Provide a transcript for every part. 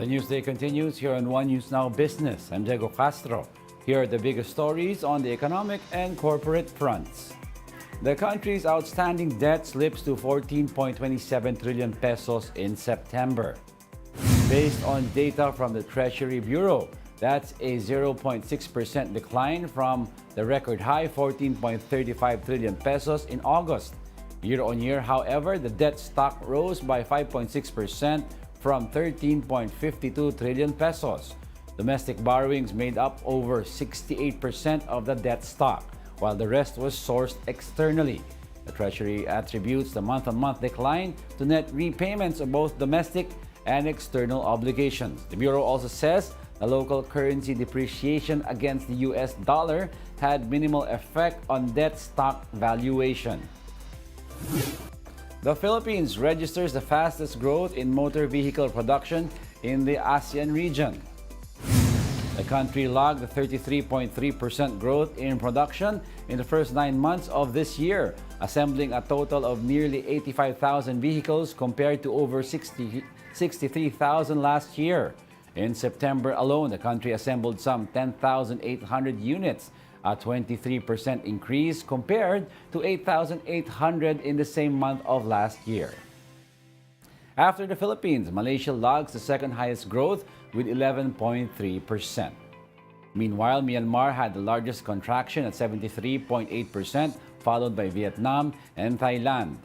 The Newsday continues here on One News Now Business. I'm Diego Castro. Here are the biggest stories on the economic and corporate fronts. The country's outstanding debt slips to 14.27 trillion pesos in September. Based on data from the Treasury Bureau, that's a 0.6% decline from the record high 14.35 trillion pesos in August. Year on year, however, the debt stock rose by 5.6% from 13.52 trillion pesos. Domestic borrowings made up over 68% of the debt stock, while the rest was sourced externally. The Treasury attributes the month-on-month decline to net repayments of both domestic and external obligations. The Bureau also says the local currency depreciation against the US dollar had minimal effect on debt stock valuation. The Philippines registers the fastest growth in motor vehicle production in the ASEAN region. The country logged a 33.3% growth in production in the first 9 months of this year, assembling a total of nearly 85,000 vehicles compared to over 63,000 last year. In September alone, the country assembled some 10,800 units, a 23% increase compared to 8,800 in the same month of last year. After the Philippines, Malaysia logs the second highest growth with 11.3%. Meanwhile, Myanmar had the largest contraction at 73.8%, followed by Vietnam and Thailand.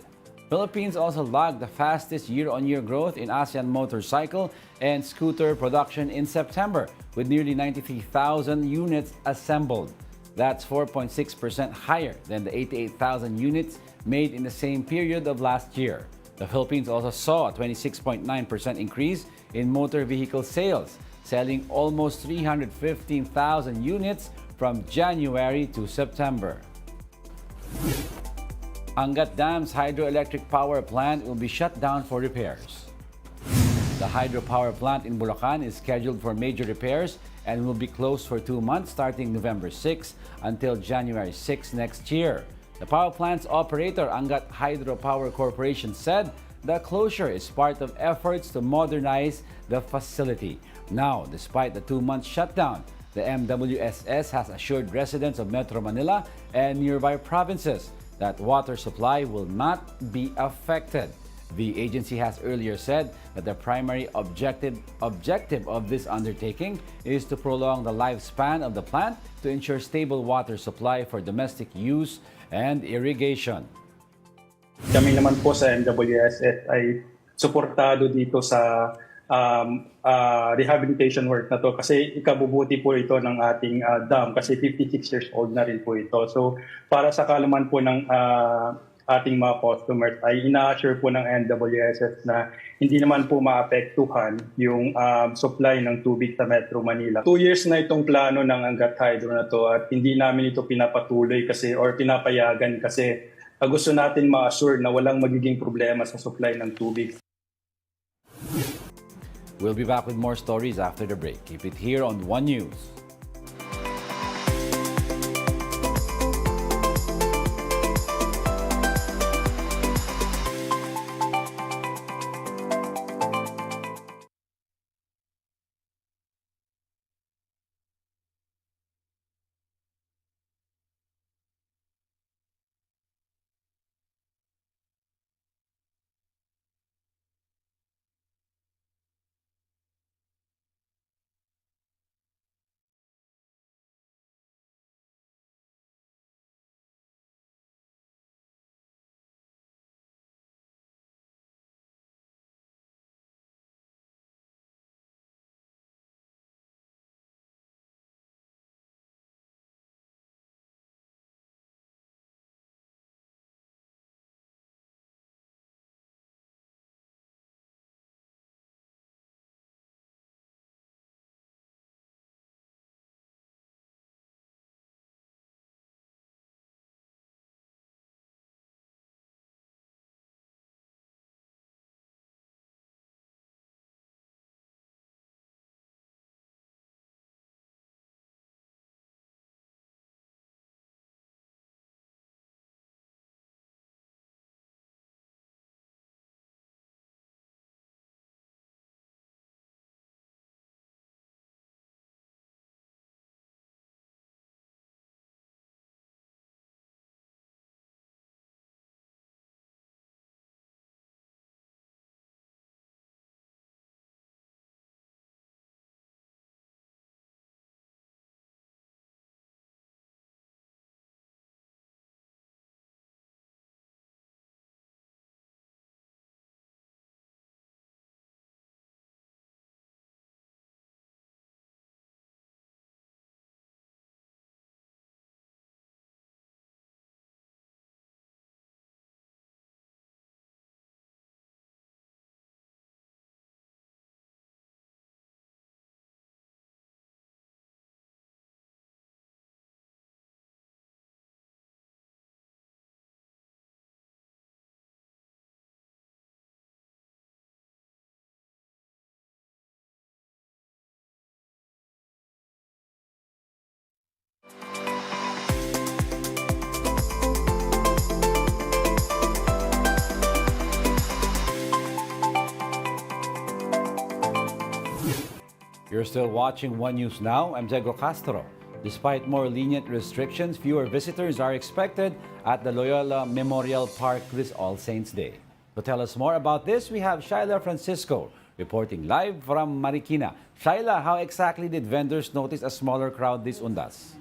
Philippines also logged the fastest year-on-year growth in ASEAN motorcycle and scooter production in September, with nearly 93,000 units assembled. That's 4.6% higher than the 88,000 units made in the same period of last year. The Philippines also saw a 26.9% increase in motor vehicle sales, selling almost 315,000 units from January to September. Angat Dam's hydroelectric power plant will be shut down for repairs. The hydropower plant in Bulacan is scheduled for major repairs and will be closed for 2 months starting November 6 until January 6 next year. The power plant's operator, Angat Hydropower Corporation, said the closure is part of efforts to modernize the facility. Now, despite the 2-month shutdown, the MWSS has assured residents of Metro Manila and nearby provinces that water supply will not be affected. The agency has earlier said that the primary objective of this undertaking is to prolong the lifespan of the plant to ensure stable water supply for domestic use and irrigation. Kami naman po sa MWSS ay suportado dito sa rehabilitation work na to kasi ikabubuti po ito ng ating dam kasi 56 years old na rin po ito. So para sa kaalaman po ng ating mga customers ay ina-assure po ng MWSS na hindi naman po maapektuhan yung supply ng tubig sa Metro Manila. 2 years na itong plano ng Angat Hydro na to at hindi namin ito pinapatuloy kasi or pinapayagan kasi gusto natin ma-assure na walang magiging problema sa supply ng tubig. We'll be back with more stories after the break. Keep it here on One News. You're still watching One News Now. I'm Diego Castro. Despite more lenient restrictions, fewer visitors are expected at the Loyola Memorial Park this All Saints Day. To tell us more about this, we have Shaila Francisco reporting live from Marikina. Shaila, how exactly did vendors notice a smaller crowd this Undas?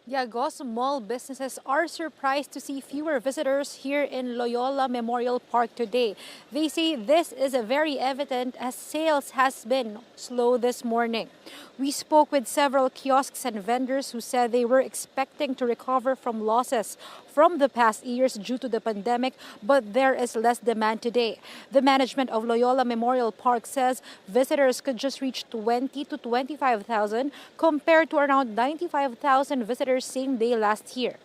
Diego, small businesses are surprised to see fewer visitors here in Loyola Memorial Park today. They say this is very evident as sales has been slow this morning. We spoke with several kiosks and vendors who said they were expecting to recover from losses from the past years due to the pandemic, but there is less demand today. The management of Loyola Memorial Park says visitors could just reach 20 to 25,000 compared to around 95,000 visitors same day last year.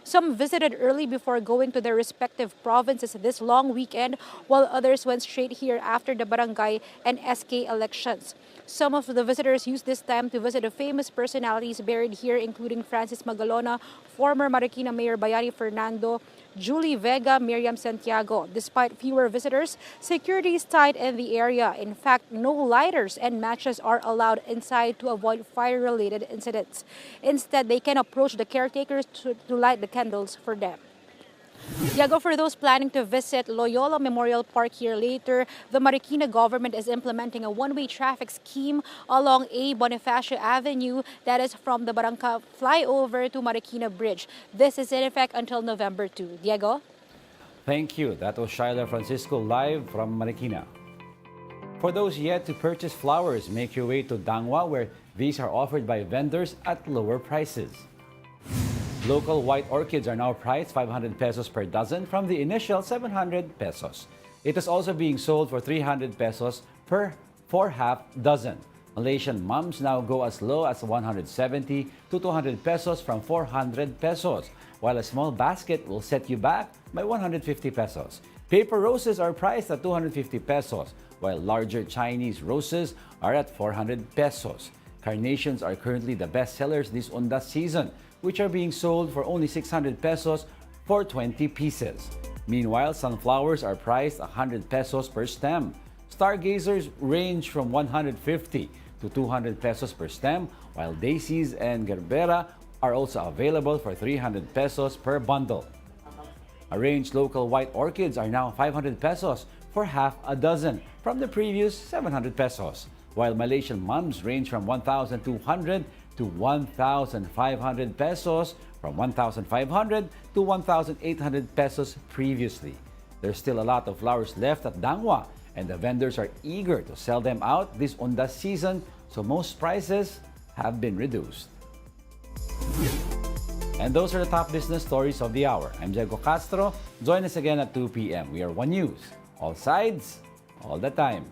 Some visited early before going to their respective provinces this long weekend, while others went straight here after the barangay and SK elections. Some of the visitors used this time to visit the famous personalities buried here, including Francis Magalona, former Marikina Mayor Bayani Fernando, Julie Vega, Miriam Santiago. Despite fewer visitors, security is tight in the area. In fact, no lighters and matches are allowed inside to avoid fire-related incidents. Instead, they can approach the caretakers to light the candles for them. Diego, for those planning to visit Loyola Memorial Park here later, the Marikina government is implementing a one-way traffic scheme along A. Bonifacio Avenue that is from the Barangka flyover to Marikina Bridge. This is in effect until November 2. Diego? Thank you. That was Shaila Francisco live from Marikina. For those yet to purchase flowers, make your way to Dangwa, where these are offered by vendors at lower prices. Local white orchids are now priced 500 pesos per dozen from the initial 700 pesos. It is also being sold for 300 pesos for half dozen. Malaysian mums now go as low as 170 to 200 pesos from 400 pesos, while a small basket will set you back by 150 pesos. Paper roses are priced at 250 pesos, while larger Chinese roses are at 400 pesos. Carnations are currently the best sellers this Undas season, which are being sold for only 600 pesos for 20 pieces. Meanwhile, sunflowers are priced 100 pesos per stem. Stargazers range from 150 to 200 pesos per stem, while daisies and gerbera are also available for 300 pesos per bundle. Arranged local white orchids are now 500 pesos for half a dozen from the previous 700 pesos, while Malaysian mums range from 1,200 to 1,500 pesos from 1,500 to 1,800 pesos previously. There's still a lot of flowers left at Dangwa, and the vendors are eager to sell them out this Undas season, so most prices have been reduced. And those are the top business stories of the hour. I'm Diego Castro. Join us again at 2 p.m. We are One News. All sides, all the time.